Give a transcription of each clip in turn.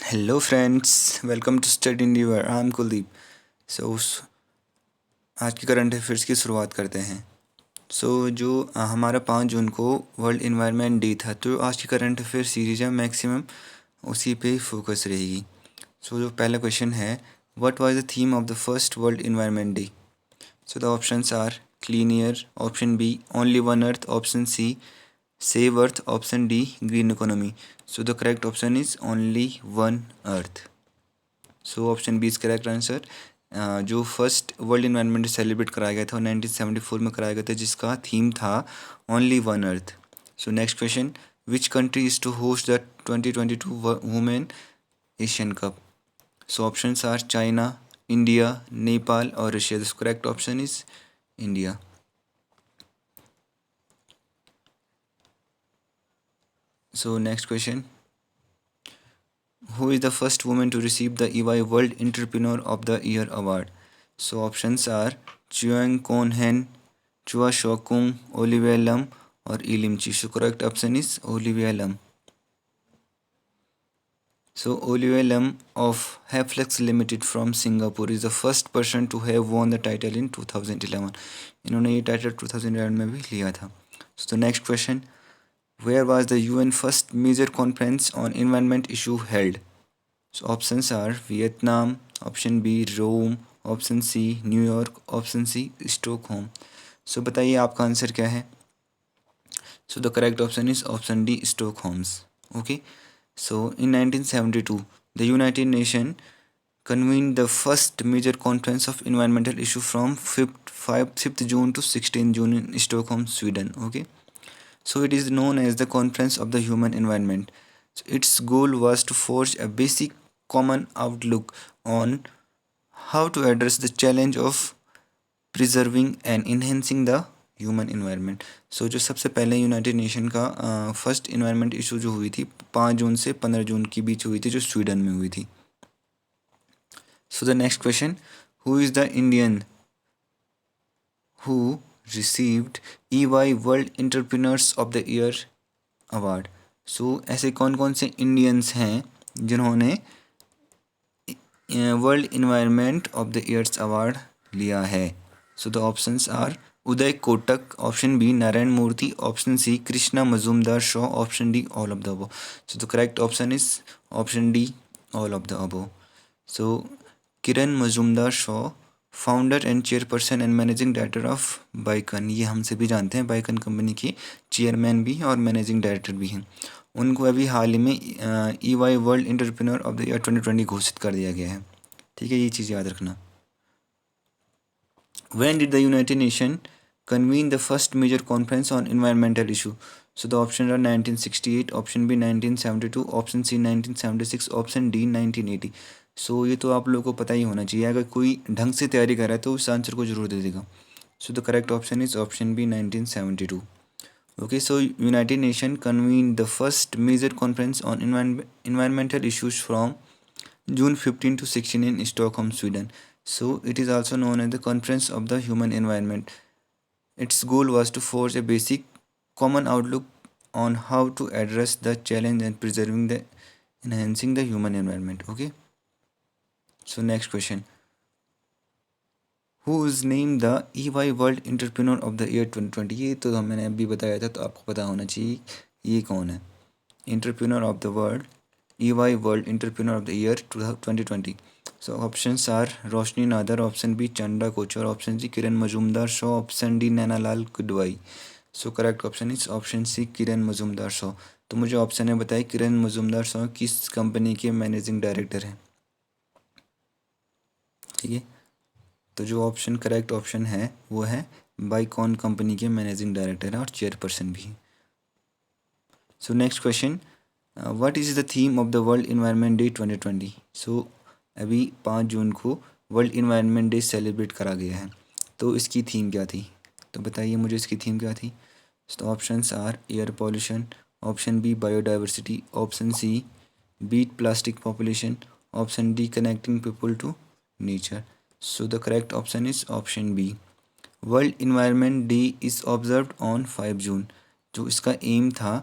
Hello friends, welcome to study in your. I am Kuldeep. So आज की current affairs की शुरुआत करते हैं। जो हमारा 5 जून को वर्ल्ड इन्वायरमेंट डे था, तो आज की करंट अफेयर सीरीज है मैक्सिमम उसी पे फोकस रहेगी। जो पहला क्वेश्चन है, what was the theme of the first world environment day? So the options are clean air, option B only one earth, option C save earth, option D green economy. So the correct option is only one earth. So option B is correct answer. जो first world environment celebrate कराया गया था 1974 में कराया गया था, जिसका theme था only one earth. So next question, which country is to host the 2022 women Asian Cup? So options are China, India, Nepal और Russia. The correct option is India. So next question, who is the first woman to receive the EY World Entrepreneur of the Year award? So options are Chuang Kon Hen, Chua Shok Kung, Olivia Lam or Ilim Chi. So correct option is Olivia Lam. So Olivia Lam of Haflex Limited from Singapore is the first person to have won the title in 2011. इन्होंने ये title 2011 में भी लिया था. So the next question, where was the UN first major conference on environment issue held? So options are Vietnam, option B Rome, option C New York, option C Stockholm. So बताइए आपका answer क्या है? So the correct option is option D Stockholms. Okay. So in 1972 the United Nation convened the first major conference of environmental issue from 5th June to 16th June in Stockholm, Sweden. Okay. So it is known as the Conference of the Human Environment. So its goal was to forge a basic common outlook on how to address the challenge of preserving and enhancing the human environment. जो सबसे पहले United nation का first environment issue जो हुई थी 5 जून से 15 जून के बीच हुई थी, जो स्वीडन में हुई थी. So the next question, who is the Indian who received EY world entrepreneurs of the year award? ऐसे कौन कौन से इंडियंस हैं जिन्होंने world environment of the years award लिया है? So the options are Uday Kotak, option B Narayana Murthy, option C Krishna Mazumdar Shaw, option D all of the above. The correct option is option D all of the above. Kiran Mazumdar Shaw, founder and chairperson and managing director of Biocon, ये हम सभी जानते हैं, बाइकन company के chairman भी हैं और managing director भी हैं. उनको अभी हाल ही में EY world entrepreneur of the year 2020 घोषित कर दिया गया है. ठीक है, ये चीज़ याद रखना. When did the United Nations convene the first major conference on environmental issue? So the options are 1968, option B 1972, option C 1976, option D 1980. ये तो आप लोगों को पता ही होना चाहिए, अगर कोई ढंग से तैयारी कर रहा है तो उस आंसर को जरूर दे देगा. The correct option is option B 1972. Okay, United Nations convened the first major conference on environmental issues from June 15 to 16 in Stockholm, Sweden. It is also known as the Conference of the Human Environment. Its goal was to forge a basic common outlook on how to address the challenge and preserving the enhancing the human environment. Okay. Next question. Who is named the EY World Entrepreneur of the Year 2020? ये तो मैंने अभी बताया था, तो आपको पता होना चाहिए ये कौन है. Entrepreneur of the World, EY World Entrepreneur of the Year 2020. Options are Roshni Nadar, option B Chanda Kochhar, option C Kiran Mazumdar Shaw, option D Nainalal Kidwai. Correct option is option C Kiran Mazumdar Shaw. तो मुझे ऑप्शन है बताइए, किरण मजूमदार शॉ किस कंपनी के मैनेजिंग डायरेक्टर हैं? ठीक है, तो जो ऑप्शन करेक्ट ऑप्शन है वो है बाइकॉन कंपनी के मैनेजिंग डायरेक्टर हैं और चेयरपर्सन भी हैं. Next question, what is the theme of the world environment day 2020? अभी 5 जून को वर्ल्ड इन्वायरमेंट डे सेलिब्रेट करा गया है, तो इसकी थीम क्या थी? तो बताइए मुझे इसकी थीम क्या थी. Options are air pollution, option B biodiversity, option C beat plastic population, option D connecting people to nature. The correct option is option B. World environment day is observed on 5 June. जो इसका aim था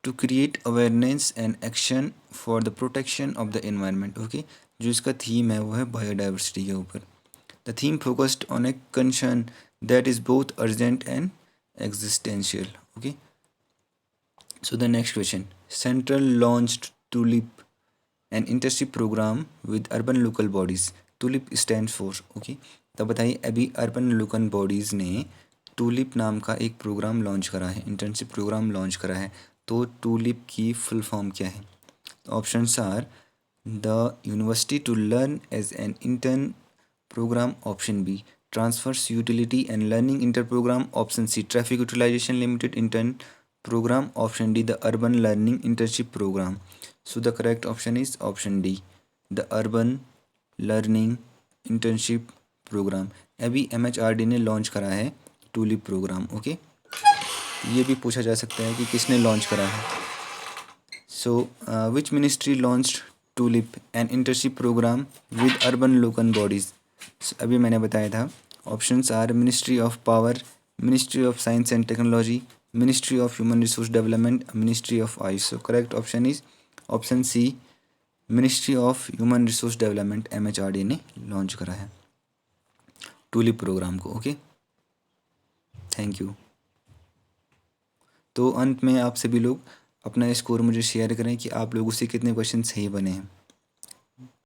to create awareness and action for the protection of the environment. Okay, जो इसका theme है वो है biodiversity के ऊपर। The theme focused on a concern that is both urgent and existential. Okay, so the next question, Central launched TULIP, an internship program with urban local bodies. TULIP stands for, okay, तो बताइए अभी urban local bodies ने tulip नाम का एक programme launch करा है, internship programme launch करा है। तो टूलिप की फुल फॉर्म क्या है? Options are the university to learn as an intern program, option B transfers utility and learning inter program, option C traffic utilization limited intern program, option D the urban learning internship program. So the correct option is option D the urban learning internship program. अभी MHRD ने launch करा है TULIP programme. Okay, ये भी पूछा जा सकता है कि किसने लॉन्च करा है। So which ministry launched TULIP an internship programme with urban local bodies? अभी मैंने बताया था options are ministry of power, ministry of science and technology, ministry of human resource development, ministry of AYUSH. So correct option is option C ministry of human resource development, MHRD ने launch करा है TULIP programme को। Okay, thank you. तो अंत में आप सभी लोग अपना स्कोर मुझे शेयर करें कि आप लोगों से कितने क्वेश्चन सही बने हैं।